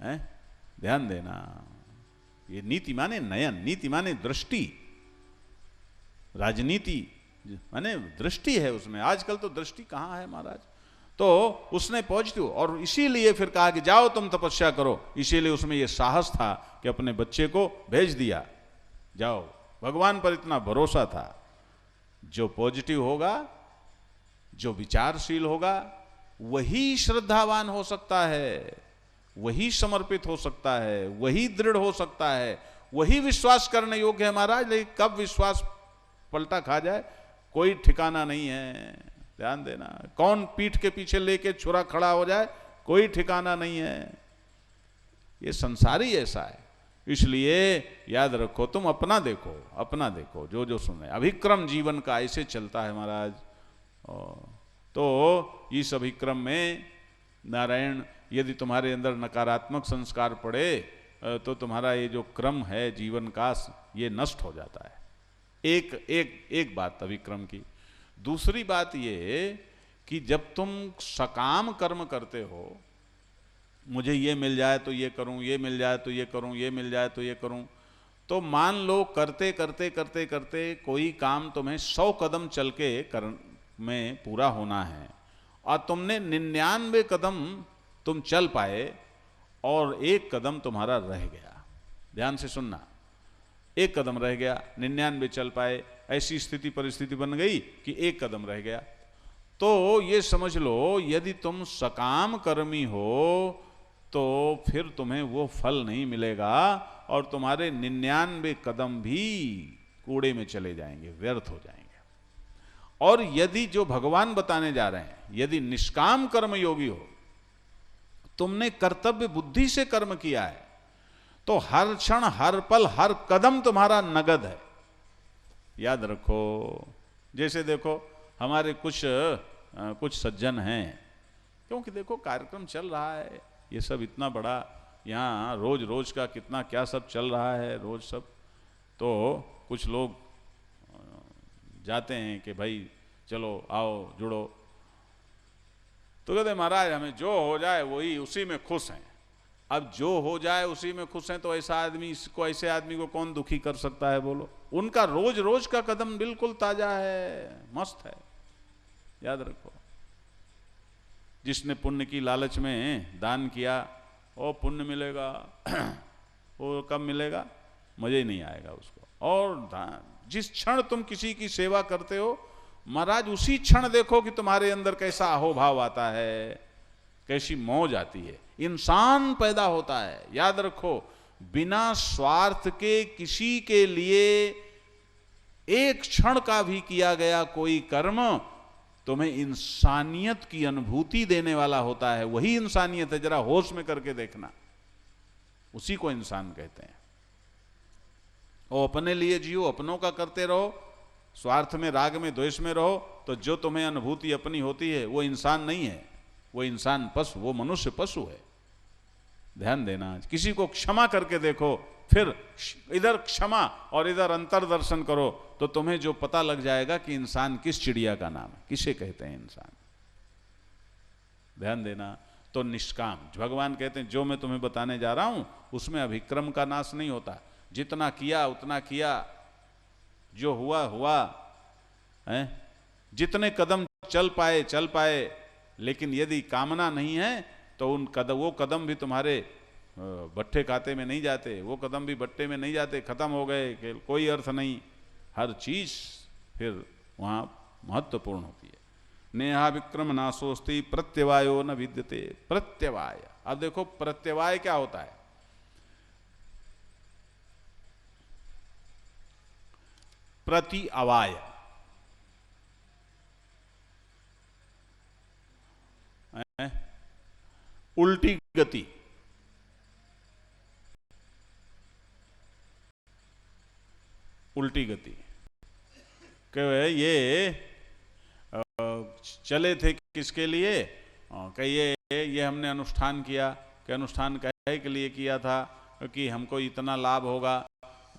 है? ध्यान देना, ये नीति माने नयन, नीति माने दृष्टि, राजनीति माने दृष्टि है उसमें। आजकल तो दृष्टि कहाँ है महाराज। तो उसने पॉजिटिव, और इसीलिए फिर कहा कि जाओ तुम तपस्या करो। इसीलिए उसमें ये साहस था कि अपने बच्चे को भेज दिया, जाओ। भगवान पर इतना भरोसा था। जो पॉजिटिव होगा, जो विचारशील होगा, वही श्रद्धावान हो सकता है, वही समर्पित हो सकता है, वही दृढ़ हो सकता है, वही विश्वास करने योग्य है महाराज। लेकिन कब विश्वास पलटा खा जाए कोई ठिकाना नहीं है। ध्यान देना, कौन पीठ के पीछे लेके छुरा खड़ा हो जाए कोई ठिकाना नहीं है। ये संसार ही ऐसा है। इसलिए याद रखो, तुम अपना देखो, अपना देखो, जो जो सुने। अभिक्रम जीवन का ऐसे चलता है महाराज। तो इस अभिक्रम में नारायण, यदि तुम्हारे अंदर नकारात्मक संस्कार पड़े तो तुम्हारा ये जो क्रम है जीवन का, ये नष्ट हो जाता है। एक बात अभिक्रम की। दूसरी बात ये कि जब तुम सकाम कर्म करते हो, मुझे ये मिल जाए तो ये करूं, ये मिल जाए तो ये करूं, ये मिल जाए तो ये करूं, तो मान लो करते करते करते करते कोई काम तुम्हें 100 कदम चल के में पूरा होना है, और तुमने 99 कदम तुम चल पाए और 1 कदम तुम्हारा रह गया। ध्यान से सुनना, 1 कदम रह गया, 99 चल पाए, ऐसी स्थिति परिस्थिति बन गई कि 1 कदम रह गया। तो ये समझ लो, यदि तुम सकाम कर्मी हो तो फिर तुम्हें वो फल नहीं मिलेगा, और तुम्हारे 99 कदम भी कूड़े में चले जाएंगे, व्यर्थ हो जाएंगे। और यदि जो भगवान बताने जा रहे हैं, यदि निष्काम कर्म योगी हो, तुमने कर्तव्य बुद्धि से कर्म किया है, तो हर क्षण, हर पल, हर कदम तुम्हारा नगद है। याद रखो। जैसे देखो, हमारे कुछ सज्जन हैं, क्योंकि देखो कार्यक्रम चल रहा है, ये सब इतना बड़ा, यहाँ रोज रोज का कितना क्या सब चल रहा है, रोज सब। तो कुछ लोग जाते हैं कि भाई चलो आओ जुड़ो, तो कहते महाराज हमें जो हो जाए वही, उसी में खुश हैं। अब जो हो जाए उसी में खुश हैं, तो ऐसा आदमी, इसको, ऐसे आदमी को कौन दुखी कर सकता है बोलो। उनका रोज रोज का कदम बिल्कुल ताजा है, मस्त है। याद रखो, जिसने पुण्य की लालच में दान किया, वो पुण्य मिलेगा, वो कब मिलेगा, मजे ही नहीं आएगा उसको। और जिस क्षण तुम किसी की सेवा करते हो महाराज, उसी क्षण देखो कि तुम्हारे अंदर कैसा अहोभाव आता है, कैसी मौज आती है, इंसान पैदा होता है। याद रखो, बिना स्वार्थ के किसी के लिए एक क्षण का भी किया गया कोई कर्म तुम्हें इंसानियत की अनुभूति देने वाला होता है। वही इंसानियत है, जरा होश में करके देखना, उसी को इंसान कहते हैं। और अपने लिए जियो, अपनों का करते रहो, स्वार्थ में, राग में, द्वेष में रहो, तो जो तुम्हें अनुभूति अपनी होती है वो इंसान नहीं है, वो इंसान पशु, वो मनुष्य पशु है। ध्यान देना। किसी को क्षमा करके देखो, फिर इधर क्षमा और इधर अंतर दर्शन करो, तो तुम्हें जो पता लग जाएगा कि इंसान किस चिड़िया का नाम है, किसे कहते हैं इंसान। ध्यान देना। तो निष्काम, भगवान कहते हैं जो मैं तुम्हें बताने जा रहा हूं उसमें अभिक्रम का नाश नहीं होता। जितना किया उतना किया, जो हुआ हुआ है, जितने कदम चल पाए, लेकिन यदि कामना नहीं है तो वो कदम भी तुम्हारे बट्टे खाते में नहीं जाते, वो कदम भी बट्टे में नहीं जाते, खत्म हो गए, कोई अर्थ नहीं। हर चीज फिर वहां महत्वपूर्ण होती है। नेहा विक्रम नाशोस्ति प्रत्यवायो न विद्यते। प्रत्यवाय, अब देखो प्रत्यवाय क्या होता है। प्रति अवाय, उल्टी गति, उल्टी गति। ये चले थे किसके लिए, ये हमने अनुष्ठान किया, कि अनुष्ठान कहे के लिए किया था कि हमको इतना लाभ होगा,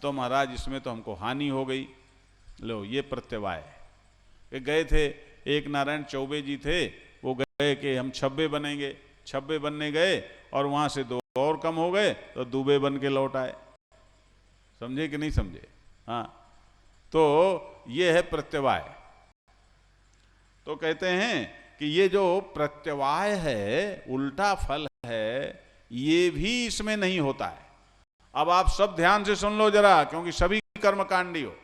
तो महाराज इसमें तो हमको हानि हो गई। लो, ये प्रत्यवाय। गए थे, एक नारायण चौबे जी थे, वो गए कि हम 26 बनेंगे, 26 बनने गए और वहां से 2 और कम हो गए तो दूबे बन के लौट आए। समझे कि नहीं समझे? हाँ, तो ये है प्रत्यवाय। तो कहते हैं कि ये जो प्रत्यवाय है, उल्टा फल है, ये भी इसमें नहीं होता है। अब आप सब ध्यान से सुन लो जरा, क्योंकि सभी कर्मकांडी हो।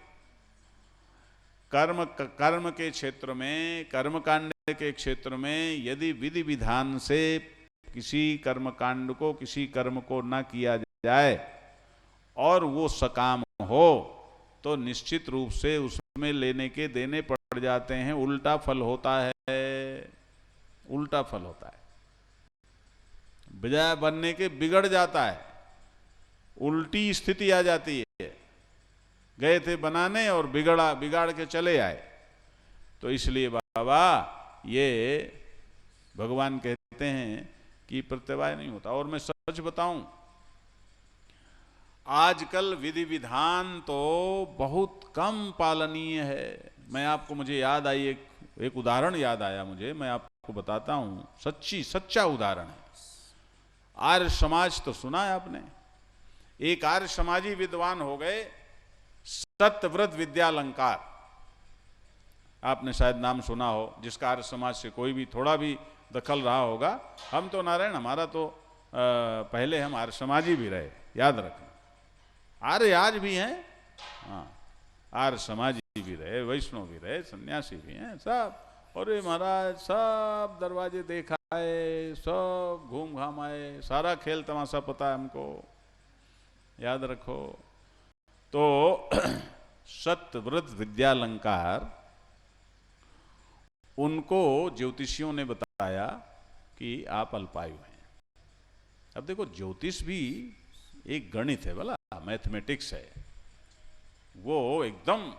कर्म के क्षेत्र में, कर्मकांड के क्षेत्र में यदि विधि विधान से किसी कर्मकांड को, किसी कर्म को न किया जाए और वो सकाम हो, तो निश्चित रूप से उसमें लेने के देने पड़ जाते हैं, उल्टा फल होता है, उल्टा फल होता है। बजाय बनने के बिगड़ जाता है, उल्टी स्थिति आ जाती है। गए थे बनाने और बिगाड़ के चले आए। तो इसलिए बाबा ये भगवान कहते हैं कि प्रत्यवाय नहीं होता। और मैं सच बताऊं, आजकल विधि विधान तो बहुत कम पालनीय है। मैं आपको, मुझे याद आई, एक उदाहरण याद आया मुझे, मैं आपको बताता हूं। सच्चा उदाहरण है। आर्य समाज तो सुना है आपने। एक आर्य समाजी विद्वान हो गए, सत्यव्रत विद्यालंकार। आपने शायद नाम सुना हो, जिसका आर्य समाज से कोई भी थोड़ा भी दखल रहा होगा। हम तो नारायण, हमारा तो पहले हम आर्य समाजी भी रहे, याद रखना। आर्य आज भी हैं, हाँ, आर्य समाजी भी रहे, वैष्णव भी रहे, सन्यासी भी हैं, सब। और ये महाराज सब दरवाजे देखा आए, सब घूम घाम आए, सारा खेल तमाशा पता है हमको, याद रखो। तो सत्यव्रत विद्यालंकार, उनको ज्योतिषियों ने बताया कि आप अल्पायु हैं। अब देखो, ज्योतिष भी एक गणित है, बोला मैथमेटिक्स है, वो एकदम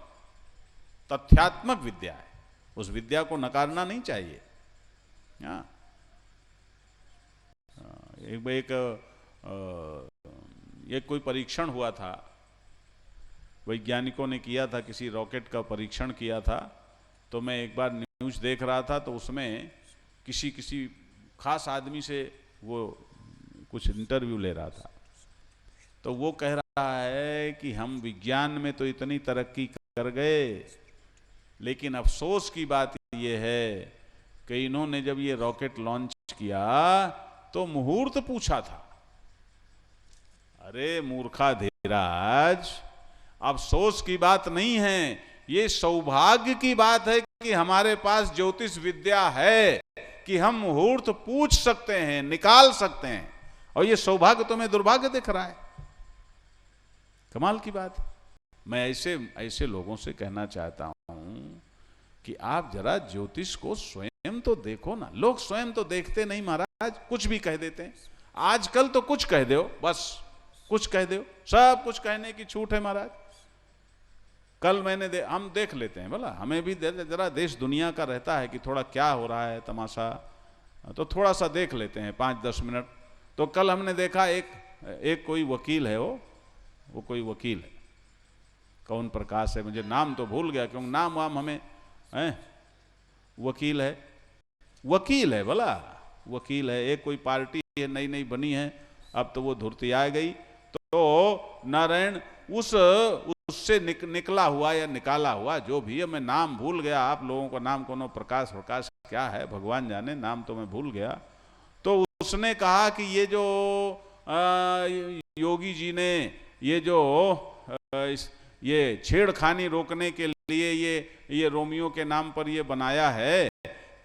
तथ्यात्मक विद्या है। उस विद्या को नकारना नहीं चाहिए। हाँ, एक कोई परीक्षण हुआ था, वैज्ञानिकों ने किया था, किसी रॉकेट का परीक्षण किया था। तो मैं एक बार न्यूज़ देख रहा था, तो उसमें किसी खास आदमी से वो कुछ इंटरव्यू ले रहा था। तो वो कह रहा है कि हम विज्ञान में तो इतनी तरक्की कर गए, लेकिन अफसोस की बात यह है कि इन्होंने जब ये रॉकेट लॉन्च किया तो मुहूर्त पूछा था। अरे मूर्खा धीराज, अफसोस की बात नहीं है, ये सौभाग्य की बात है कि हमारे पास ज्योतिष विद्या है कि हम मुहूर्त पूछ सकते हैं, निकाल सकते हैं। और ये सौभाग्य तुम्हें दुर्भाग्य दिख रहा है। कमाल की बात। मैं ऐसे लोगों से कहना चाहता हूं कि आप जरा ज्योतिष को स्वयं तो देखो ना। लोग स्वयं तो देखते नहीं महाराज, कुछ भी कह देते हैं। आजकल तो कुछ कह दो, बस कुछ कह दो, सब कुछ कहने की छूट है महाराज। कल मैंने हम देख लेते हैं, बोला हमें भी जरा देश दुनिया का रहता है कि थोड़ा क्या हो रहा है तमाशा, तो थोड़ा सा देख लेते हैं 5-10 मिनट। तो कल हमने देखा एक कोई वकील है, वो कोई वकील है, कौन प्रकाश है, मुझे नाम तो भूल गया, क्योंकि नाम वाम हमें है। वकील है बोला, वकील है। एक कोई पार्टी है, नई बनी है, अब तो वो धुरती आ गई। तो नारायण उससे निकला हुआ या निकाला हुआ जो भी है, मैं नाम भूल गया। आप लोगों का नाम कोनो प्रकाश क्या है भगवान जाने, नाम तो मैं भूल गया। तो उसने कहा कि ये जो योगी जी ने ये छेड़खानी रोकने के लिए ये रोमियो के नाम पर ये बनाया है,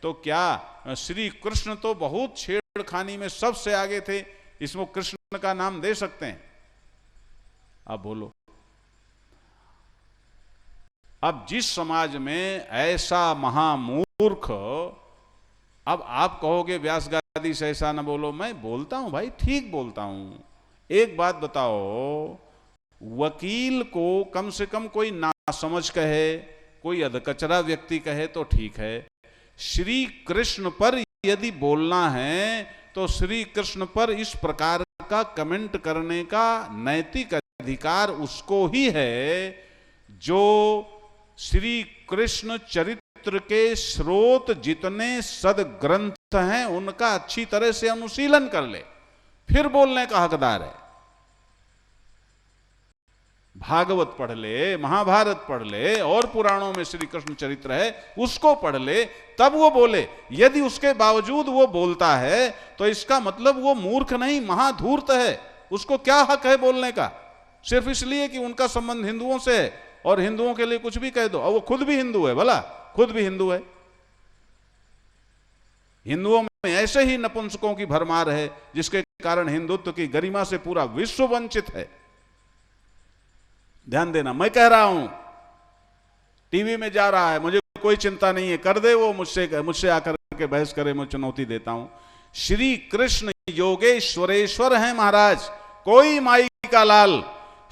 तो क्या श्री कृष्ण तो बहुत छेड़खानी में सबसे आगे थे, इसमें कृष्ण का नाम दे सकते हैं? अब बोलो, अब जिस समाज में ऐसा महामूर्ख, अब आप कहोगे व्यास गादी से ऐसा ना बोलो, मैं बोलता हूं भाई, ठीक बोलता हूं। एक बात बताओ, वकील को कम से कम कोई नासमझ कहे, कोई अधकचरा व्यक्ति कहे तो ठीक है। श्री कृष्ण पर यदि बोलना है तो श्री कृष्ण पर इस प्रकार का कमेंट करने का नैतिक अधिकार उसको ही है जो श्री कृष्ण चरित्र के स्रोत जितने सदग्रंथ हैं उनका अच्छी तरह से अनुशीलन कर ले। फिर बोलने का हकदार है। भागवत पढ़ ले, महाभारत पढ़ ले, और पुराणों में श्री कृष्ण चरित्र है उसको पढ़ ले, तब वो बोले। यदि उसके बावजूद वो बोलता है तो इसका मतलब वो मूर्ख नहीं, महाधूर्त है। उसको क्या हक है बोलने का? सिर्फ इसलिए कि उनका संबंध हिंदुओं से है और हिंदुओं के लिए कुछ भी कह दो। और वो खुद भी हिंदू है, भला खुद भी हिंदू है। हिंदुओं में ऐसे ही नपुंसकों की भरमार है जिसके कारण हिंदुत्व की गरिमा से पूरा विश्व वंचित है। ध्यान देना, मैं कह रहा हूं, टीवी में जा रहा है, मुझे कोई चिंता नहीं है, कर दे वो मुझसे आकर के बहस करे, मैं चुनौती देता हूं। श्री कृष्ण योगेश्वरेश्वर हैं महाराज, कोई माई का लाल।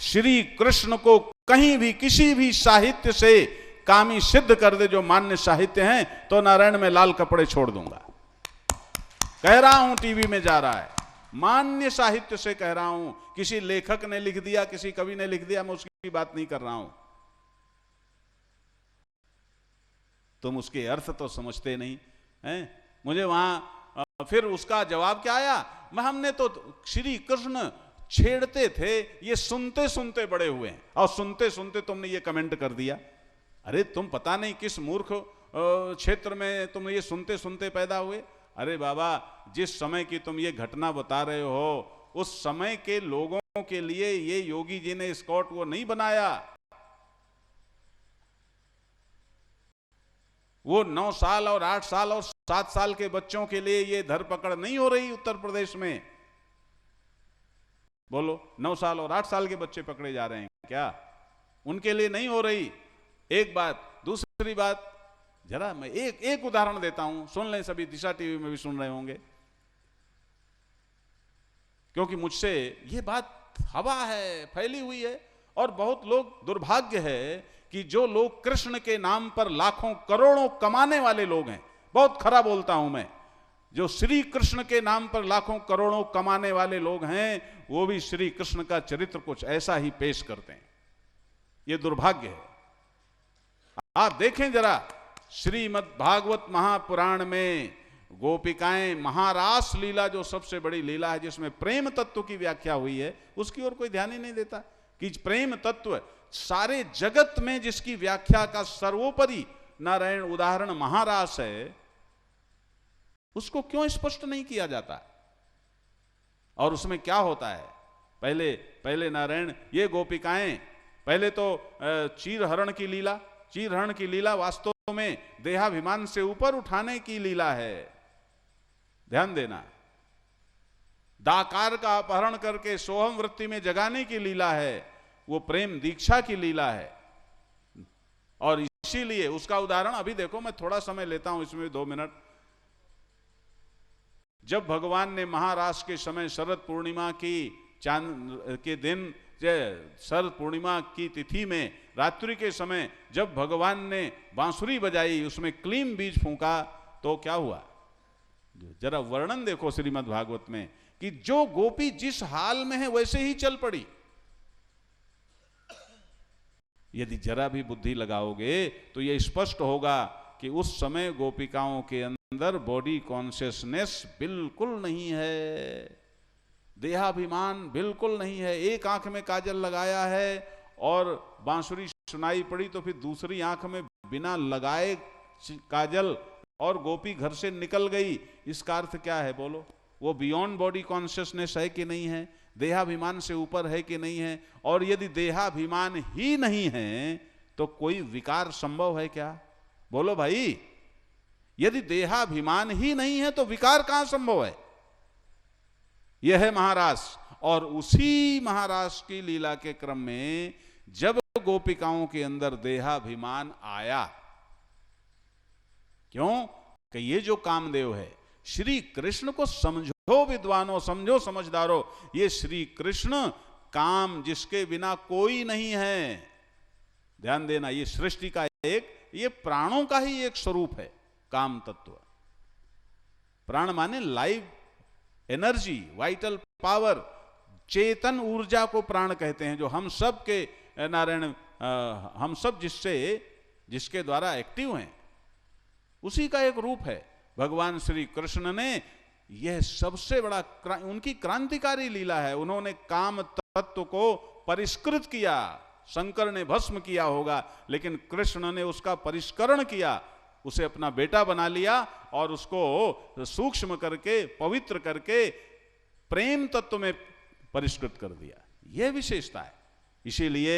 श्री कृष्ण को कहीं भी किसी भी साहित्य से कामी सिद्ध कर दे जो मान्य साहित्य हैं, तो नारायण में लाल कपड़े छोड़ दूंगा। कह रहा हूं, टीवी में जा रहा है, मान्य साहित्य से कह रहा हूं। किसी लेखक ने लिख दिया, किसी कवि ने लिख दिया, मैं उसकी बात नहीं कर रहा हूं। तुम उसके अर्थ तो समझते नहीं हैं। मुझे वहां फिर उसका जवाब क्या आया, हमने तो श्री कृष्ण छेड़ते थे, ये सुनते सुनते बड़े हुए हैं, और सुनते सुनते तुमने ये कमेंट कर दिया। अरे तुम पता नहीं किस मूर्ख क्षेत्र में तुम ये सुनते सुनते पैदा हुए। अरे बाबा, जिस समय की तुम ये घटना बता रहे हो, उस समय के लोगों के लिए ये योगी जी ने स्कॉट वो नहीं बनाया। वो 9 साल और 8 साल और 7 साल के बच्चों के लिए ये धरपकड़ नहीं हो रही उत्तर प्रदेश में। बोलो, 9 साल और 8 साल के बच्चे पकड़े जा रहे हैं क्या? उनके लिए नहीं हो रही। एक बात। दूसरी बात, जरा मैं एक उदाहरण देता हूं, सुन लें सभी, दिशा टीवी में भी सुन रहे होंगे, क्योंकि मुझसे ये बात हवा है, फैली हुई है। और बहुत लोग, दुर्भाग्य है कि जो लोग कृष्ण के नाम पर लाखों करोड़ों कमाने वाले लोग हैं, बहुत खरा बोलता हूं मैं, जो श्री कृष्ण के नाम पर लाखों करोड़ों कमाने वाले लोग हैं, वो भी श्री कृष्ण का चरित्र कुछ ऐसा ही पेश करते हैं। ये दुर्भाग्य है। आप देखें जरा, श्रीमद् भागवत महापुराण में गोपिकाएं महारास लीला, जो सबसे बड़ी लीला है, जिसमें प्रेम तत्व की व्याख्या हुई है, उसकी ओर कोई ध्यान ही नहीं देता कि प्रेम तत्व सारे जगत में जिसकी व्याख्या का सर्वोपरि नारायण उदाहरण महारास है, उसको क्यों स्पष्ट नहीं किया जाता? और उसमें क्या होता है? पहले नारायण ये गोपिकाएं, पहले तो चीरहरण की लीला वास्तव में देहाभिमान से ऊपर उठाने की लीला है। ध्यान देना, दाकार का अपहरण करके सोहम वृत्ति में जगाने की लीला है, वो प्रेम दीक्षा की लीला है। और इसीलिए उसका उदाहरण अभी देखो, मैं थोड़ा समय लेता हूं इसमें 2 मिनट। जब भगवान ने महारास के समय शरद पूर्णिमा की चांद के दिन, शरद पूर्णिमा की तिथि में रात्रि के समय जब भगवान ने बांसुरी बजाई, उसमें क्लीम बीज फूंका, तो क्या हुआ? जरा वर्णन देखो श्रीमद् भागवत में, कि जो गोपी जिस हाल में है वैसे ही चल पड़ी। यदि जरा भी बुद्धि लगाओगे तो यह स्पष्ट होगा कि उस समय गोपिकाओं के अंदर बॉडी कॉन्शियसनेस बिल्कुल नहीं है, देहाभिमान बिल्कुल नहीं है। एक आंख में काजल लगाया है और बांसुरी सुनाई पड़ी, तो फिर दूसरी आंख में बिना लगाए काजल और गोपी घर से निकल गई। इसका अर्थ क्या है बोलो? वो बियॉन्ड बॉडी कॉन्शियसनेस है कि नहीं है? देहाभिमान से ऊपर है कि नहीं है? और यदि देहाभिमान ही नहीं है तो कोई विकार संभव है क्या? बोलो भाई, यदि देहाभिमान ही नहीं है तो विकार कहां संभव है? यह है महारास। और उसी महारास की लीला के क्रम में जब गोपिकाओं के अंदर देहाभिमान आया, क्यों कि ये जो कामदेव है, श्री कृष्ण को समझो विद्वानों, समझो समझदारों, ये श्री कृष्ण काम जिसके बिना कोई नहीं है। ध्यान देना, ये सृष्टि का ये प्राणों का ही एक स्वरूप है, काम तत्व। प्राण माने लाइव एनर्जी, वाइटल पावर, चेतन ऊर्जा को प्राण कहते हैं, जो हम सब के नारायण, हम सब जिसके द्वारा एक्टिव हैं, उसी का एक रूप है। भगवान श्री कृष्ण ने यह सबसे बड़ा उनकी क्रांतिकारी लीला है। उन्होंने काम तत्व को परिष्कृत किया। शंकर ने भस्म किया होगा, लेकिन कृष्ण ने उसका परिष्करण किया, उसे अपना बेटा बना लिया और उसको सूक्ष्म करके, पवित्र करके प्रेम तत्व में परिष्कृत कर दिया। यह विशेषता है। इसीलिए,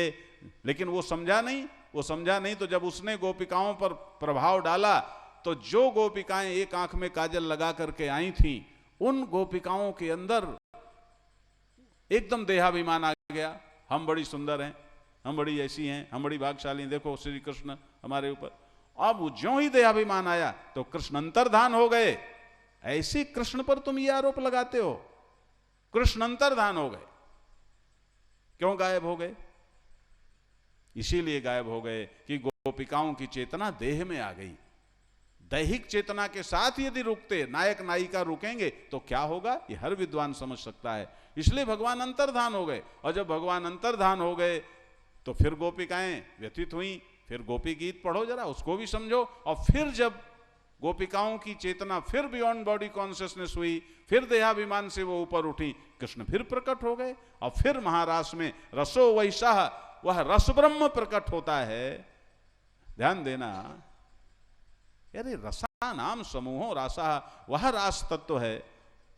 लेकिन वो समझा नहीं तो जब उसने गोपिकाओं पर प्रभाव डाला तो जो गोपिकाएं एक आंख में काजल लगा करके आई थीं, उन गोपिकाओं के अंदर एकदम देहाभिमान आ गया। हम बड़ी सुंदर हैं, हम बड़ी ऐसी हैं, हम बड़ी भाग्यशाली हैं, देखो श्री कृष्ण हमारे ऊपर। अब ज्यों ही देहाभिमान आया तो कृष्ण अंतर्धान हो गए। ऐसे कृष्ण पर तुम ये आरोप लगाते हो, कृष्ण अंतर्धान हो गए। क्यों गायब हो गए? इसीलिए गायब हो गए कि गोपिकाओं की चेतना देह में आ गई। दैहिक चेतना के साथ यदि रुकते, नायक नायिका रुकेंगे तो क्या होगा, ये हर विद्वान समझ सकता है। इसलिए भगवान अंतर्धान हो गए। और जब भगवान अंतर्धान हो गए तो फिर गोपिकाएं व्यतीत हुई। फिर गोपी गीत पढ़ो जरा, उसको भी समझो। और फिर जब गोपिकाओं की चेतना फिर बियॉन्ड बॉडी कॉन्शियसनेस हुई, फिर देहाभिमान से वो ऊपर उठी, कृष्ण फिर प्रकट हो गए। और फिर महारास में रसो वैसा, वह रस ब्रह्म प्रकट होता है। ध्यान देना, अरे रसा नाम समूहो रासा, वह रास तत्व है,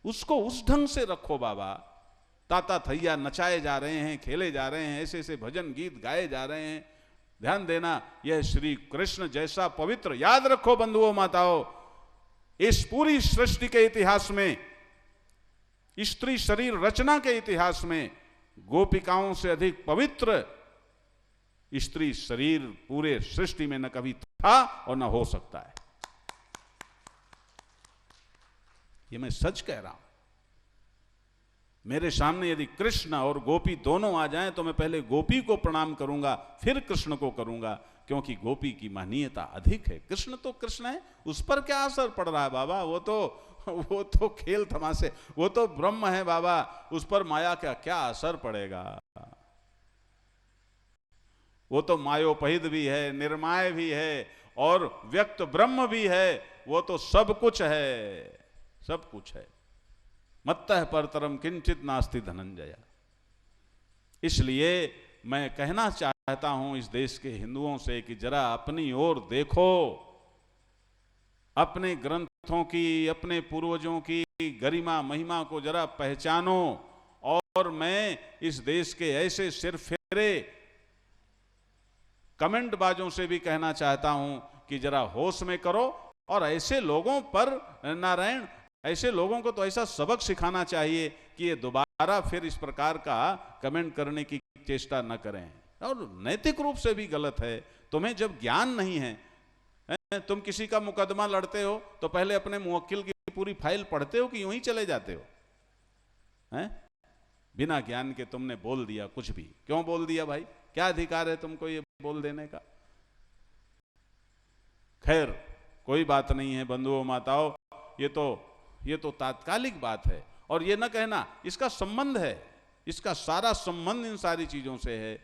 उसको उस ढंग से रखो बाबा। ताता थैया नचाए जा रहे हैं, खेले जा रहे हैं, ऐसे ऐसे भजन गीत गाए जा रहे हैं। ध्यान देना, यह श्री कृष्ण जैसा पवित्र, याद रखो बंधुओं माताओं, इस पूरी सृष्टि के इतिहास में, स्त्री शरीर रचना के इतिहास में गोपिकाओं से अधिक पवित्र स्त्री शरीर पूरे सृष्टि में न कभी था और न हो सकता है। ये मैं सच कह रहा हूं। मेरे सामने यदि कृष्ण और गोपी दोनों आ जाएं तो मैं पहले गोपी को प्रणाम करूंगा, फिर कृष्ण को करूंगा, क्योंकि गोपी की महनीयता अधिक है। कृष्ण तो कृष्ण है, उस पर क्या असर पड़ रहा है बाबा? वो तो खेल तमाशे, वो तो ब्रह्म है बाबा, उस पर माया का क्या असर पड़ेगा? वो तो मायोपहित भी है, निर्माय भी है और व्यक्त ब्रह्म भी है। वो तो सब कुछ है, सब कुछ है। मत्तः परतरम किंचित नास्ति धनंजय। इसलिए मैं कहना चाहता हूं इस देश के हिंदुओं से कि जरा अपनी ओर देखो, अपने ग्रंथों की, अपने पूर्वजों की गरिमा महिमा को जरा पहचानो। और मैं इस देश के ऐसे सिरफिरे कमेंट बाजों से भी कहना चाहता हूं कि जरा होश में करो। और ऐसे लोगों पर, नारायण, ऐसे लोगों को तो ऐसा सबक सिखाना चाहिए कि ये दोबारा फिर इस प्रकार का कमेंट करने की चेष्टा न करें। और नैतिक रूप से भी गलत है। तुम्हें जब ज्ञान नहीं है, तुम किसी का मुकदमा लड़ते हो तो पहले अपने मुवक्किल की पूरी फाइल पढ़ते हो कि यूं ही चले जाते हो? बिना ज्ञान के तुमने बोल दिया कुछ भी। क्यों बोल दिया भाई? क्या अधिकार है तुमको ये बोल देने का? खैर, कोई बात नहीं है बंधुओं माताओं, ये तो तात्कालिक बात है। और ये न कहना इसका संबंध है, इसका सारा संबंध इन सारी चीजों से है।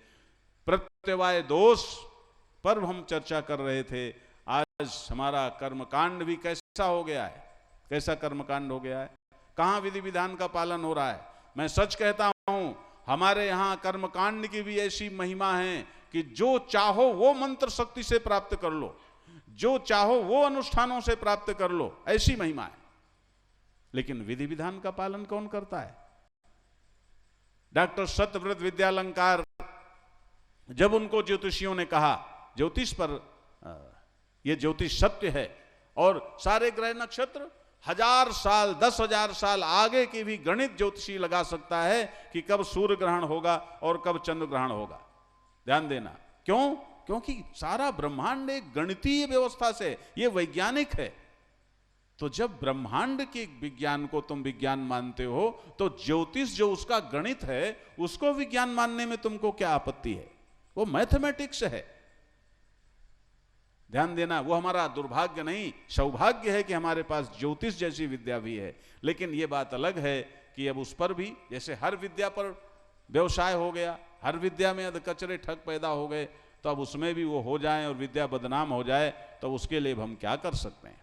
प्रत्यवाय दोष पर हम चर्चा कर रहे थे। आज हमारा कर्मकांड भी कैसा हो गया है, कैसा कर्मकांड हो गया है, कहां विधि विधान का पालन हो रहा है। मैं सच कहता हूं, हमारे यहां कर्मकांड की भी ऐसी महिमा है कि जो चाहो वो मंत्र शक्ति से प्राप्त कर लो, जो चाहो वो अनुष्ठानों से प्राप्त कर लो, ऐसी महिमा है। लेकिन विधि विधान का पालन कौन करता है? डॉक्टर सत्यव्रत विद्यालंकार, जब उनको ज्योतिषियों ने कहा ज्योतिष पर, यह ज्योतिष सत्य है और सारे ग्रह नक्षत्र 1000 साल 10,000 साल आगे की भी गणित ज्योतिषी लगा सकता है कि कब सूर्य ग्रहण होगा और कब चंद्र ग्रहण होगा। ध्यान देना, क्यों? क्योंकि सारा ब्रह्मांड एक गणितीय व्यवस्था से, यह वैज्ञानिक है। तो जब ब्रह्मांड के विज्ञान को तुम विज्ञान मानते हो तो ज्योतिष जो उसका गणित है उसको विज्ञान मानने में तुमको क्या आपत्ति है? वो मैथमेटिक्स है। ध्यान देना, वो हमारा दुर्भाग्य नहीं, सौभाग्य है कि हमारे पास ज्योतिष जैसी विद्या भी है। लेकिन ये बात अलग है कि अब उस पर भी, जैसे हर विद्या पर व्यवसाय हो गया, हर विद्या में अधकचरे ठग पैदा हो गए, तो अब उसमें भी वो हो जाए और विद्या बदनाम हो जाए तो उसके लिए हम क्या कर सकते हैं?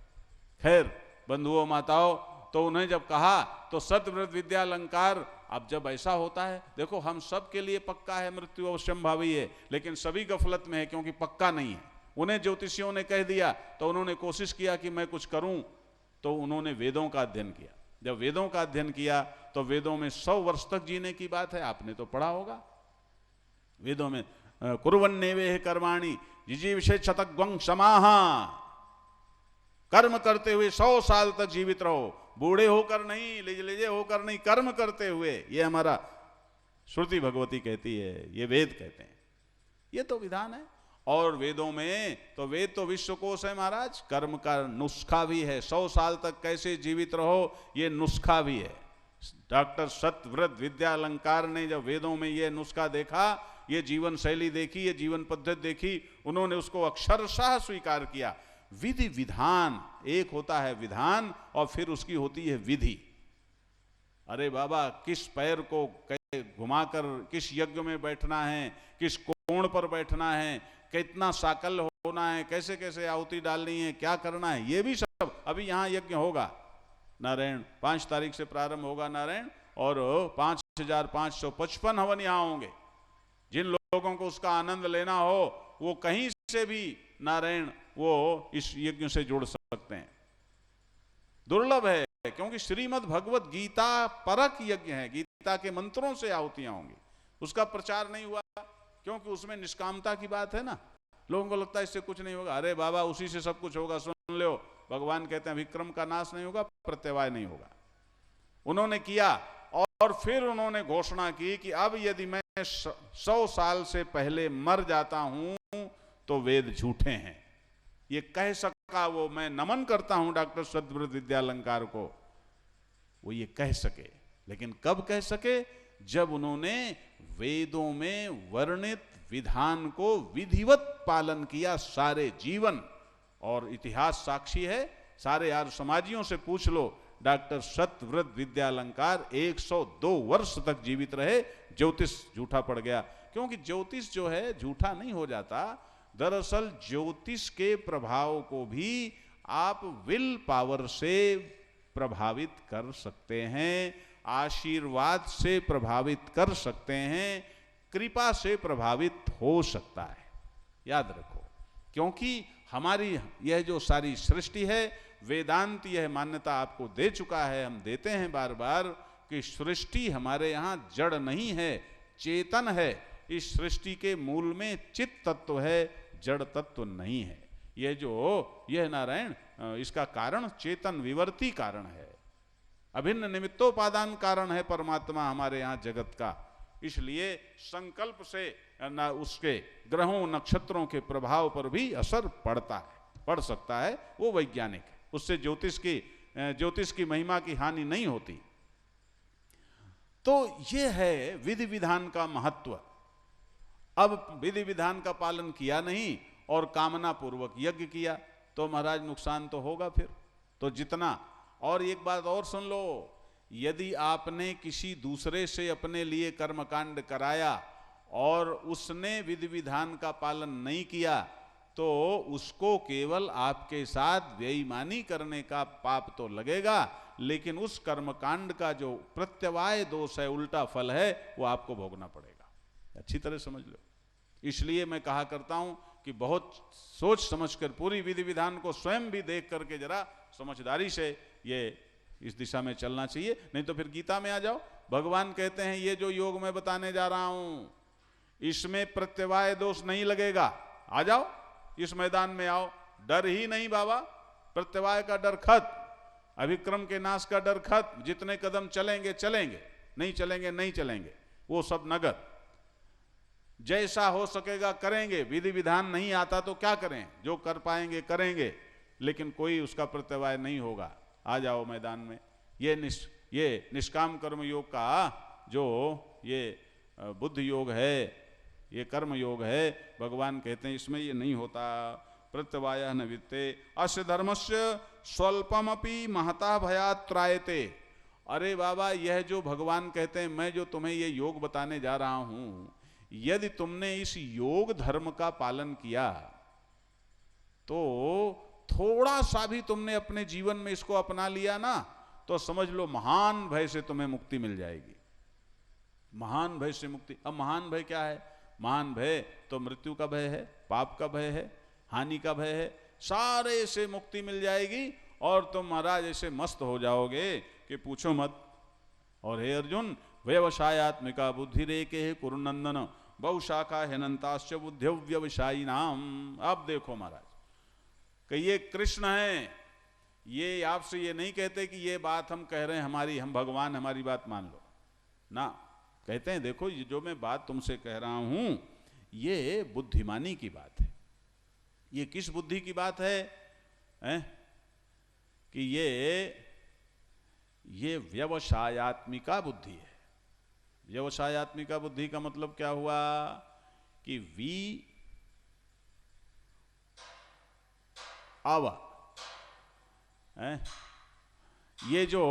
खैर बंधुओं माताओं, तो उन्हें जब कहा तो सतव्रत विद्या अलंकार, अब जब ऐसा होता है, देखो हम सब के लिए पक्का है मृत्यु अवश्यंभावी है, लेकिन सभी गफलत में है क्योंकि पक्का नहीं है। उन्हें ज्योतिषियों ने कह दिया तो उन्होंने कोशिश किया कि मैं कुछ करूं, तो उन्होंने वेदों का अध्ययन किया। जब वेदों का अध्ययन किया तो वेदों में 100 वर्ष तक जीने की बात है, आपने तो पढ़ा होगा वेदों में, कुर्वन्नेवेह कर्माणि जिजीविषे शतग्वं समाहा, कर्म करते हुए 100 साल तक जीवित रहो, बूढ़े होकर नहीं, लिजे होकर नहीं, कर्म करते हुए। ये हमारा श्रुति भगवती कहती है, ये वेद कहते हैं, ये तो विधान है। और वेदों में तो वेद तो विश्वकोश है महाराज, कर्म का नुस्खा भी है, 100 साल तक कैसे जीवित रहो ये नुस्खा भी है। डॉक्टर सतव्रत विद्या अलंकार ने जब वेदों में ये नुस्खा देखा, ये जीवन शैली देखी, ये जीवन पद्धति देखी, उन्होंने उसको अक्षरशः स्वीकार किया। विधि विधान, एक होता है विधान और फिर उसकी होती है विधि। अरे बाबा, किस पैर को घुमाकर किस यज्ञ में बैठना है, किस कोण पर बैठना है, कितना साकल होना है, कैसे कैसे आहुति डालनी है, क्या करना है, ये भी सब अभी यहाँ यज्ञ होगा नारायण, 5 तारीख से प्रारंभ होगा नारायण, और 5555 हवन यहाँ होंगे। जिन लोगों को उसका आनंद लेना हो वो कहीं से भी नारायण वो इस यज्ञ से जुड़ सकते हैं। दुर्लभ है क्योंकि श्रीमद् भगवत गीता परक यज्ञ है, गीता के मंत्रों से आहुतियां होंगी। उसका प्रचार नहीं हुआ क्योंकि उसमें निष्कामता की बात है ना, लोगों को लगता है इससे कुछ नहीं होगा। अरे बाबा, उसी से सब कुछ होगा, सुन लो, भगवान कहते हैं विक्रम का नाश नहीं होगा, प्रत्यवाय नहीं होगा। उन्होंने किया और फिर उन्होंने घोषणा की कि अब यदि मैं 100 साल से पहले मर जाता हूं तो वेद झूठे हैं। ये कह सका वो, मैं नमन करता हूं डॉक्टर सतव्रत विद्या अलंकार को, वो ये कह सके। लेकिन कब कह सके? जब उन्होंने वेदों में वर्णित विधान को विधिवत पालन किया सारे जीवन। और इतिहास साक्षी है, सारे आर्य समाजियों से पूछ लो, डॉक्टर सतव्रत विद्या अलंकार 102 वर्ष तक जीवित रहे। ज्योतिष झूठा पड़ गया, क्योंकि ज्योतिष जो है झूठा नहीं हो जाता। दरअसल ज्योतिष के प्रभाव को भी आप विल पावर से प्रभावित कर सकते हैं, आशीर्वाद से प्रभावित कर सकते हैं, कृपा से प्रभावित हो सकता है, याद रखो। क्योंकि हमारी यह जो सारी सृष्टि है, वेदांत यह मान्यता आपको दे चुका है, हम देते हैं बार बार, कि सृष्टि हमारे यहाँ जड़ नहीं है, चेतन है। इस सृष्टि के मूल में चित तत्व है, जड़ तत्व नहीं है। यह नारायण, इसका कारण चेतन विवर्ती कारण है, अभिन्न निमित्तोपादान कारण है परमात्मा हमारे यहाँ जगत का। इसलिए संकल्प से उसके ग्रहों नक्षत्रों के प्रभाव पर भी असर पड़ता है, पड़ सकता है, वो वैज्ञानिक है। उससे ज्योतिष की महिमा की हानि नहीं होती। तो ये है विधि विधान का महत्व। अब विधि विधान का पालन किया नहीं और कामना पूर्वक यज्ञ किया तो महाराज नुकसान तो होगा फिर तो जितना। और एक बात और सुन लो, यदि आपने किसी दूसरे से अपने लिए कर्मकांड कराया और उसने विधि विधान का पालन नहीं किया तो उसको केवल आपके साथ बेईमानी करने का पाप तो लगेगा, लेकिन उस कर्मकांड का जो प्रत्यवाय दोष है, उल्टा फल है, वो आपको भोगना पड़ेगा। अच्छी तरह समझ लो। इसलिए मैं कहा करता हूं कि बहुत सोच समझकर पूरी विधि विधान को स्वयं भी देख करके जरा समझदारी से ये इस दिशा में चलना चाहिए, नहीं तो फिर गीता में आ जाओ। भगवान कहते हैं ये जो योग मैं बताने जा रहा हूं इसमें प्रत्यवाय दोष नहीं लगेगा, आ जाओ इस मैदान में आओ। डर ही नहीं बाबा, प्रत्यवाय का डर खत्म, अभिक्रम के नाश का डर खत्म। जितने कदम चलेंगे चलेंगे, नहीं चलेंगे नहीं चलेंगे, वो सब नगद। जैसा हो सकेगा करेंगे, विधि विधान नहीं आता तो क्या करें, जो कर पाएंगे करेंगे, लेकिन कोई उसका प्रत्यवाय नहीं होगा। आ जाओ मैदान में। ये निष्काम कर्म योग का जो ये बुद्ध योग है, ये कर्म योग है, भगवान कहते हैं इसमें ये नहीं होता। प्रत्यवाय न वित्ते अस्य धर्मस्य स्वल्पमपि महता भयात् त्रायते। अरे बाबा, यह जो भगवान कहते हैं, मैं जो तुम्हें ये योग बताने जा रहा हूं, यदि तुमने इस योग धर्म का पालन किया तो थोड़ा सा भी तुमने अपने जीवन में इसको अपना लिया ना, तो समझ लो महान भय से तुम्हें मुक्ति मिल जाएगी। महान भय से मुक्ति। अब महान भय क्या है? महान भय तो मृत्यु का भय है, पाप का भय है, हानि का भय है। सारे से मुक्ति मिल जाएगी और तुम महाराज ऐसे मस्त हो जाओगे कि पूछो मत। और हे अर्जुन, व्यवसायत्मिका बुद्धि रेके कुरुनंदन बहुशाखा हेनंताश्च बुद्धिव व्यवसायी नाम। अब देखो महाराज कि ये कृष्ण है, ये आपसे ये नहीं कहते कि ये बात हम कह रहे हैं हमारी, हम भगवान, हमारी बात मान लो ना। कहते हैं देखो ये जो मैं बात तुमसे कह रहा हूं ये बुद्धिमानी की बात है। ये किस बुद्धि की बात है, कि ये व्यवसायत्मिका बुद्धि है। व्यवसायत्मिका बुद्धि का मतलब क्या हुआ कि वी आवा, ये जो